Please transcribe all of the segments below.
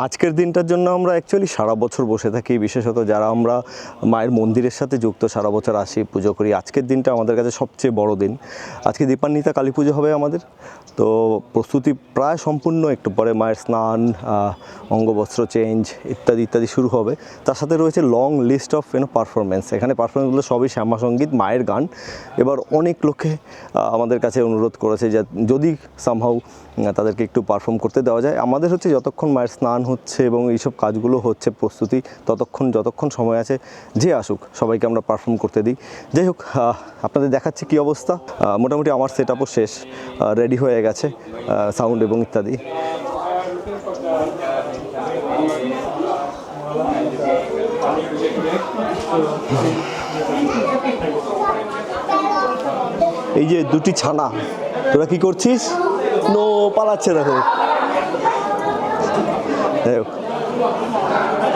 আজকের দিনটার জন্য আমরা অ্যাকচুয়ালি সারা বছর বসে থাকি, বিশেষত যারা আমরা মায়ের মন্দিরের সাথে যুক্ত সারা বছর আসি, পুজো করি। আজকের দিনটা আমাদের কাছে সবচেয়ে বড় দিন। আজকে দীপান্বিতা কালী পুজো হবে আমাদের, তো প্রস্তুতি প্রায় সম্পূর্ণ। একটু পরে মায়ের স্নান, অঙ্গবস্ত্র চেঞ্জ ইত্যাদি ইত্যাদি শুরু হবে। তার সাথে রয়েছে লং লিস্ট অফ পারফরমেন্স। এখানে পারফরমেন্সগুলো সবই শ্যামা সঙ্গীত, মায়ের গান। এবার অনেক লোকে আমাদের কাছে অনুরোধ করেছে যে যদি সামহাউ তাদেরকে একটু পারফর্ম করতে দেওয়া যায়। আমাদের হচ্ছে যতক্ষণ মায়ের স্নান হচ্ছে এবং এইসব কাজগুলো হচ্ছে প্রস্তুতি, যতক্ষণ সময় আছে যে আসুক সবাইকে আমরা পারফর্ম করতে দিই। যাই হোক, আপনাদের দেখাচ্ছি কী অবস্থা। মোটামুটি আমার সেট আপও শেষ, রেডি হয়ে গেছে সাউন্ড এবং ইত্যাদি। এই যে দুটি ছানা, তোরা কি করছিস? নো, পালাচ্ছে দেখো।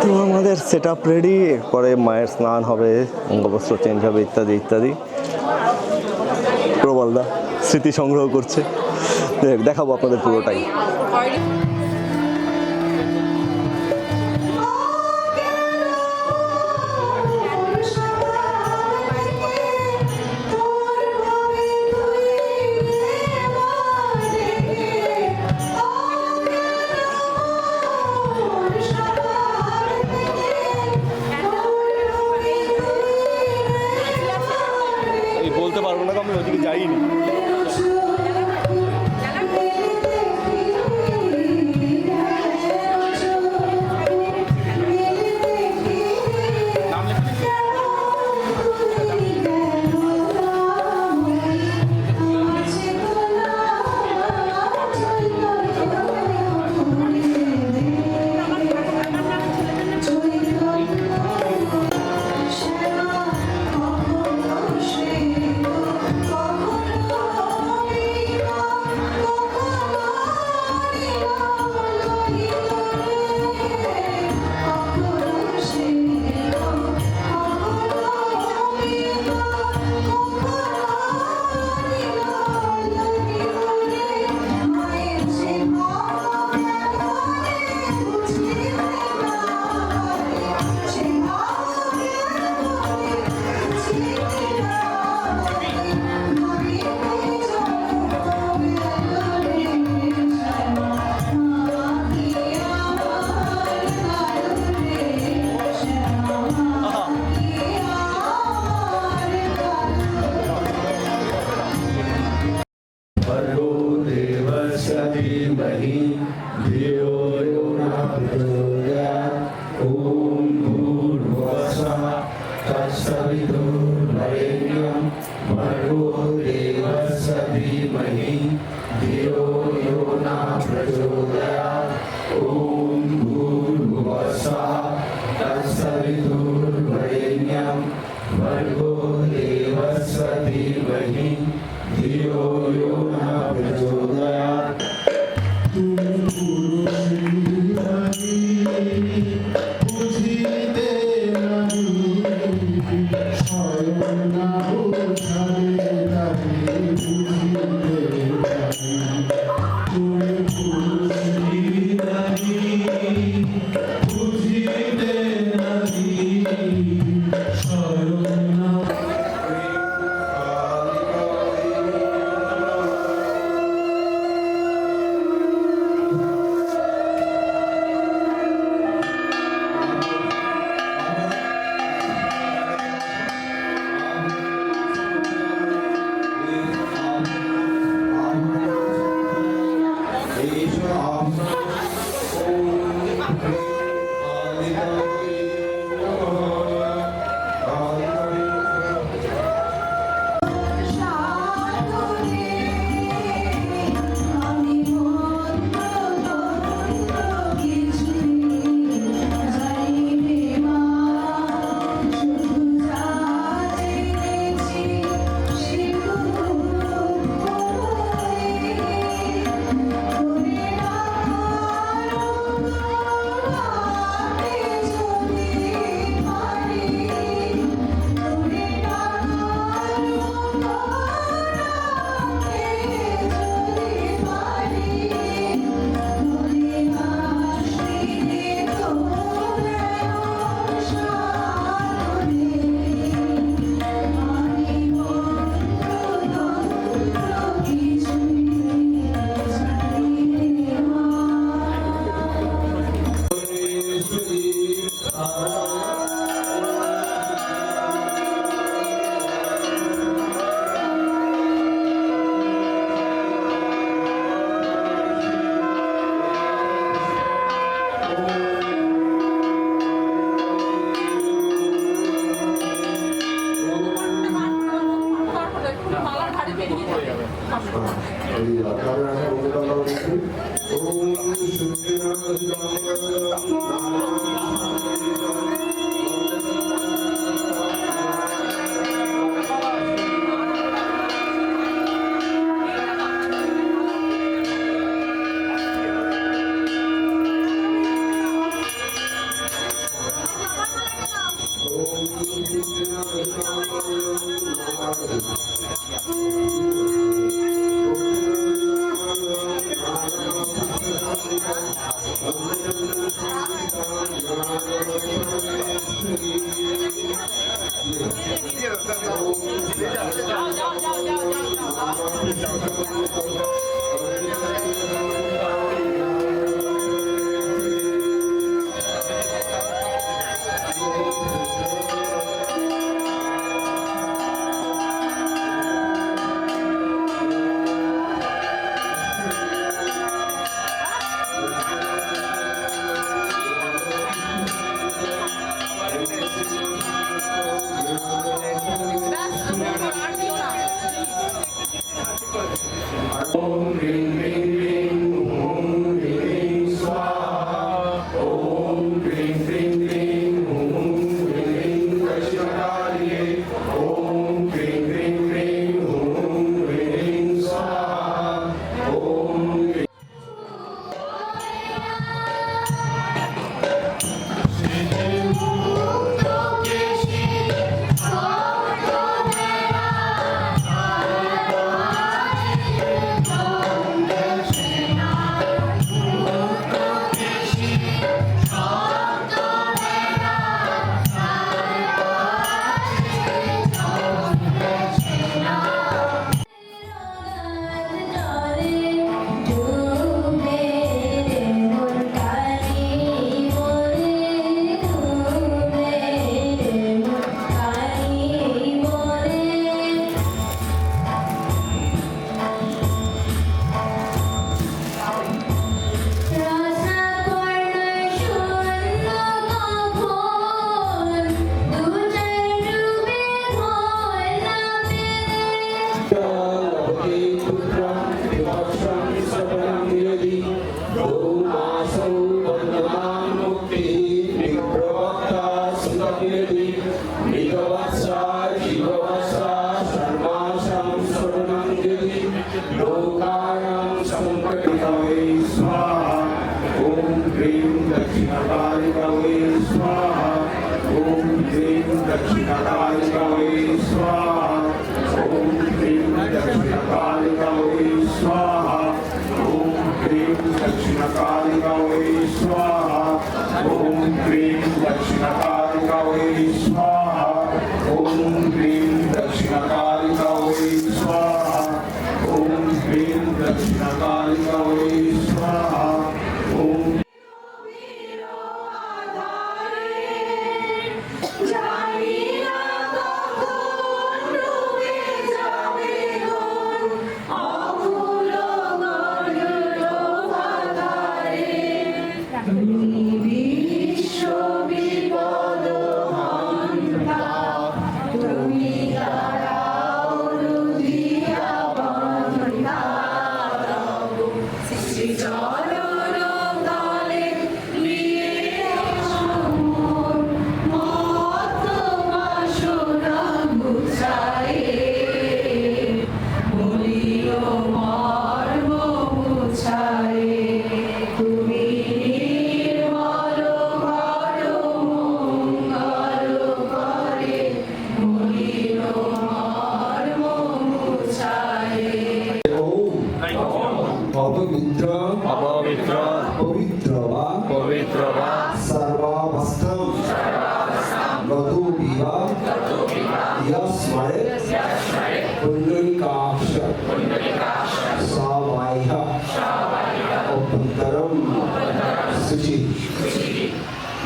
তো আমাদের সেট আপ রেডি, এরপরে মায়ের স্নান হবে, অঙ্গবস্ত্র চেঞ্জ হবে ইত্যাদি ইত্যাদি। প্রবলদা স্মৃতি সংগ্রহ করছে, দেখাবো আপনাদের পুরোটাই। বলতে পারবো না, আমি ওদিকে যাইনি।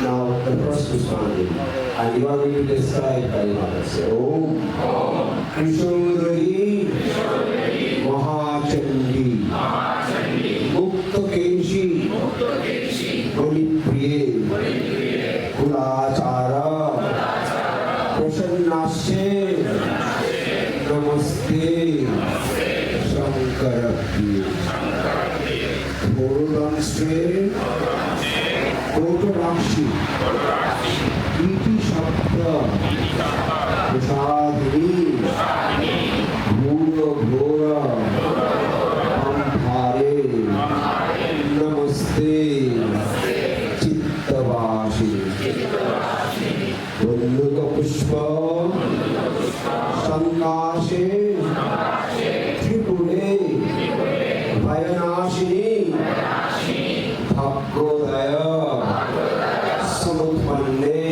Now the first responding, and you are going to describe Kalima. Say, Om Krishodari Mahachandi Mukta Kenshi प्रिय कुलाचार प्रसन्नास्ये नमस्ते शंकर प्रिय गौरवंशे गौतमाक्षी इति शब्द प्रसादिनी भूर घोर अंधारे नमस्ते चित्तवासी वल्लुक पुष्प संकाशे त्रिपुरे भयनाशिनी भक्तोदय समुत्पन्ने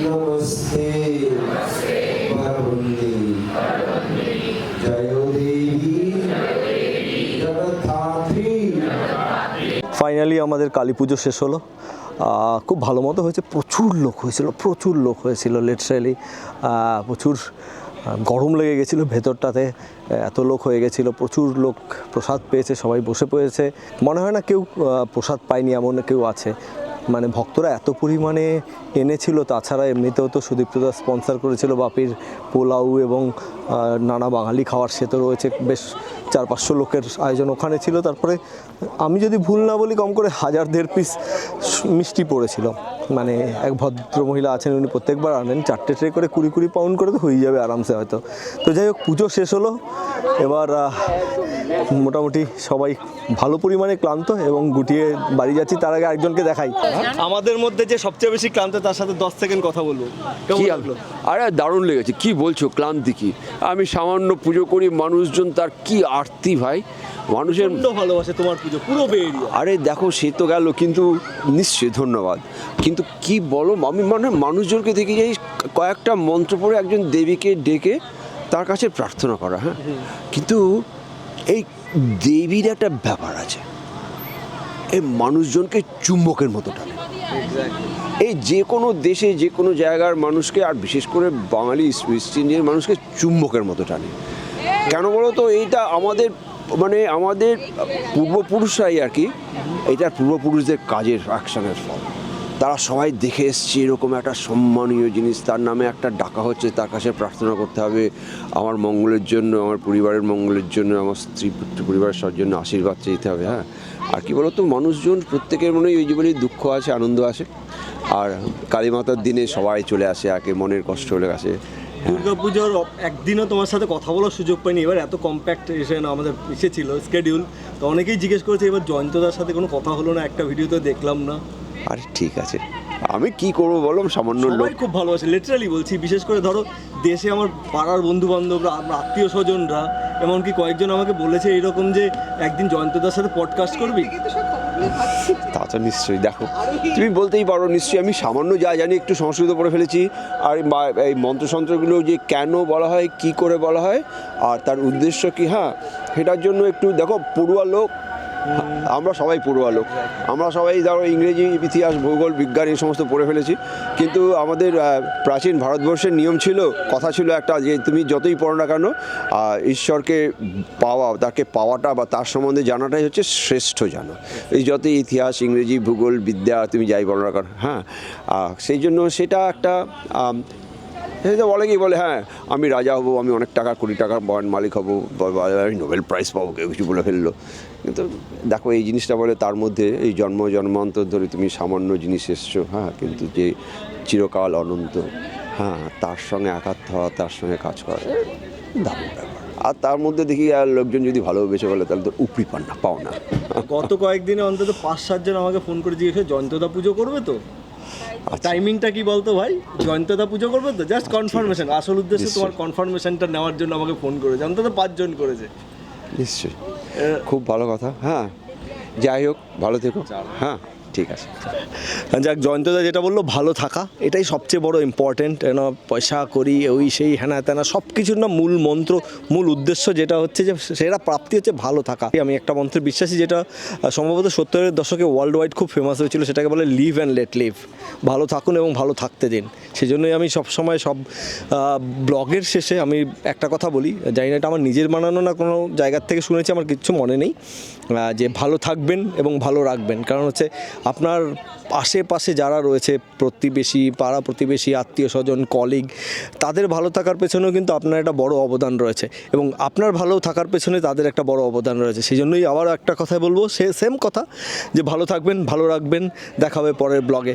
नमस्ते वरवन्दी जय देवी जगद्धात्री। ফাইনালি আমাদের কালী পুজো শেষ হলো। খুব ভালো মতো হয়েছে, প্রচুর লোক হয়েছিল লিটারালি। প্রচুর গরম লেগে গেছিলো ভেতরটাতে, এত লোক হয়ে গেছিলো। প্রচুর লোক প্রসাদ পেয়েছে, সবাই বসে পড়েছে। মনে হয় না কেউ প্রসাদ পায়নি এমন কেউ আছে। মানে ভক্তরা এত পরিমাণে এনেছিল। তাছাড়া এমনিতেও তো সুদীপ্তদা স্পন্সর করেছিল বাপির পোলাও এবং নানা বাঙালি খাওয়ার, সে তো রয়েছে। বেশ 400-500 লোকের আয়োজন ওখানে ছিল। তারপরে আমি যদি ভুল না বলি কম করে 1000-1500 পিস মিষ্টি পড়েছিল। মানে এক ভদ্র মহিলা আছেন, উনি প্রত্যেকবার আনেন 4টে ট্রে করে 20 পাউন্ড করে, তো হয়ে যাবে আরামসে হয়তো। তো যাই হোক, পুজো শেষ হলো। এবার মোটামুটি সবাই ভালো পরিমাণে ক্লান্ত এবং গুটিয়ে বাড়ি যাচ্ছি। তার আগে একজনকে দেখাই আমাদের মধ্যে যে সবচেয়ে বেশি ক্লান্ত, তার সাথে 10 সেকেন্ড কথা বলবো। কি লাগলো? আরে দারুণ লেগেছে। কি বলছো ক্লান্তি কি? আমি সামান্য পুজো করি, মানুষজন তার কি আরতি ভাই, মানুষের ভালোবাসে তোমার পুজো পুরো বেরিয়ে। আরে দেখো সে তো গেল, কিন্তু নিশ্চয়ই ধন্যবাদ। কিন্তু কি বলো, আমি মানে মানুষজনকে দেখে যাই কয়েকটা মন্ত্র পড়ে একজন দেবীকে ডেকে তার কাছে প্রার্থনা করা। হ্যাঁ, কিন্তু এই দেবীর একটা ব্যাপার আছে, এই মানুষজনকে চুম্বকের মতো টানে। এই যে কোনো দেশে যে কোনো জায়গার মানুষকে, আর বিশেষ করে বাঙালি ইস্ট ইন্ডিয়ার মানুষকে চুম্বকের মতো টানে। কেন বলো তো? এইটা আমাদের মানে আমাদের পূর্বপুরুষরাই আর কি, এটা পূর্বপুরুষদের কাজের অ্যাকশনের ফল। তারা সবাই দেখে এসছে এরকম একটা সম্মানীয় জিনিস, তার নামে একটা ডাকা হচ্ছে, তার কাছে প্রার্থনা করতে হবে আমার মঙ্গলের জন্য, আমার পরিবারের মঙ্গলের জন্য, আমার স্ত্রী পুত্র পরিবারের সবার জন্য আশীর্বাদ চাইতে হবে। হ্যাঁ, আর কি বলতো, মানুষজন প্রত্যেকের মনে ওই জীবনে দুঃখ আছে, আনন্দ আছে। আর কালী মাতার দিনে সবাই চলে আসে, একে মনের কষ্ট হলে আসে। দুর্গাপুজোর একদিনও তোমার সাথে কথা বলার সুযোগ পাইনি। এবার এত কম্প্যাক্ট এসে না আমাদের ইসে ছিল স্কেডিউল, তো অনেকেই জিজ্ঞেস করেছে এবার জয়ন্তদার সাথে কোনো কথা হলো না, একটা ভিডিওতে দেখলাম না। আরে ঠিক আছে, আমি কি করবো বলো, সামান্য লোক। খুব ভালোবাসে, লিটারালি বলছি। বিশেষ করে ধরো দেশে আমার পাড়ার বন্ধু বান্ধবরা, আমার আত্মীয় স্বজনরা, এমনকি কয়েকজন আমাকে বলেছে এইরকম যে একদিন জয়ন্তদার সাথে পডকাস্ট করবি। তা তো নিশ্চয়ই, দেখো তুমি বলতেই পারো নিশ্চয়ই। আমি সামান্য যা জানি একটু সংস্কৃত পড়ে ফেলেছি। আর এই মন্ত্রসন্ত্রগুলো যে কেন বলা হয়, কি করে বলা হয়, আর তার উদ্দেশ্য কি, হ্যাঁ সেটার জন্য একটু দেখো, পড়ুয়া লোক আমরা সবাই, পড়ুয়া লোক আমরা সবাই, ধরো ইংরেজি, ইতিহাস, ভূগোল, বিজ্ঞান এই সমস্ত পড়ে ফেলেছি। কিন্তু আমাদের প্রাচীন ভারতবর্ষের নিয়ম ছিল, কথা ছিল একটা, যে তুমি যতই পড়ো না কেন ঈশ্বরকে পাওয়া, তাকে পাওয়াটা বা তার সম্বন্ধে জানাটাই হচ্ছে শ্রেষ্ঠ জানা। এই যতই ইতিহাস, ইংরেজি, ভূগোল, বিদ্যা তুমি যাই বলো না কেন। হ্যাঁ, সেই জন্য সেটা একটা সেটা বলে কি বলে, হ্যাঁ আমি রাজা হব, আমি অনেক টাকা, কোটি টাকার মালিক হব, আমি নোবেল প্রাইজ পাবো, কেউ কিছু বলে ফেললো। কিন্তু দেখো এই জিনিসটা বলে, তার মধ্যে এই জন্মান্তর ধরে তুমি সামান্য জিনিস এসছো, হ্যাঁ, কিন্তু যে চিরকাল অনন্ত, হ্যাঁ, তার সঙ্গে একাত্ম হওয়া, তার সঙ্গে কাজ করা, দারুণ ব্যাপার। আর তার মধ্যে দেখি আর লোকজন যদি ভালোবেসে বলে, তাহলে তো উপরি পাও না। গত কয়েকদিনে অন্তত 5-7 জন আমাকে ফোন করে জিজ্ঞেস করে জয়ন্তদা পুজো করবে তো। টাইমিংটা কি বলতো ভাই, জয়ন্তদা পুজো করবে তো, জাস্ট কনফার্মেশন। আসল উদ্দেশ্য তোমার কনফার্মেশনটা নেওয়ার জন্য আমাকে ফোন করেছে, অন্তত 5 জন করেছে। নিশ্চয়ই, খুব ভালো কথা। হ্যাঁ, যাই হোক, ভালো থেকো। হ্যাঁ, ঠিক আছে। যাক, জয়ন্তদা যেটা বললো, ভালো থাকা, এটাই সবচেয়ে বড় ইম্পর্টেন্ট। পয়সা করি, ওই সেই হ্যানা ত্যানা সব কিছুর না মূল মন্ত্র, মূল উদ্দেশ্য যেটা হচ্ছে যে সেটা প্রাপ্তি হচ্ছে ভালো থাকা। আমি একটা মন্ত্রে বিশ্বাসী, যেটা সম্ভবত 70-এর দশকে ওয়ার্ল্ড ওয়াইড খুব ফেমাস হয়েছিল, সেটাকে বলে লিভ অ্যান্ড লেট লিভ। ভালো থাকুন এবং ভালো থাকতে দিন। সেই জন্যই আমি সবসময় সব ব্লগের শেষে আমি একটা কথা বলি, জানি না এটা আমার নিজের বানানো না কোনো জায়গার থেকে শুনেছি, আমার কিচ্ছু মনে নেই, যে ভালো থাকবেন এবং ভালো রাখবেন। কারণ হচ্ছে আপনার আশেপাশে যারা রয়েছে প্রতিবেশী, পাড়া প্রতিবেশী, আত্মীয় স্বজন, কলিগ, তাদের ভালো থাকার পেছনেও কিন্তু আপনার একটা বড় অবদান রয়েছে এবং আপনার ভালো থাকার পেছনে তাদের একটা বড় অবদান রয়েছে। সেই জন্যই আবারও একটা কথাই বলবো, সেম কথা, যে ভালো থাকবেন, ভালো রাখবেন। দেখা হবে পরের ব্লগে।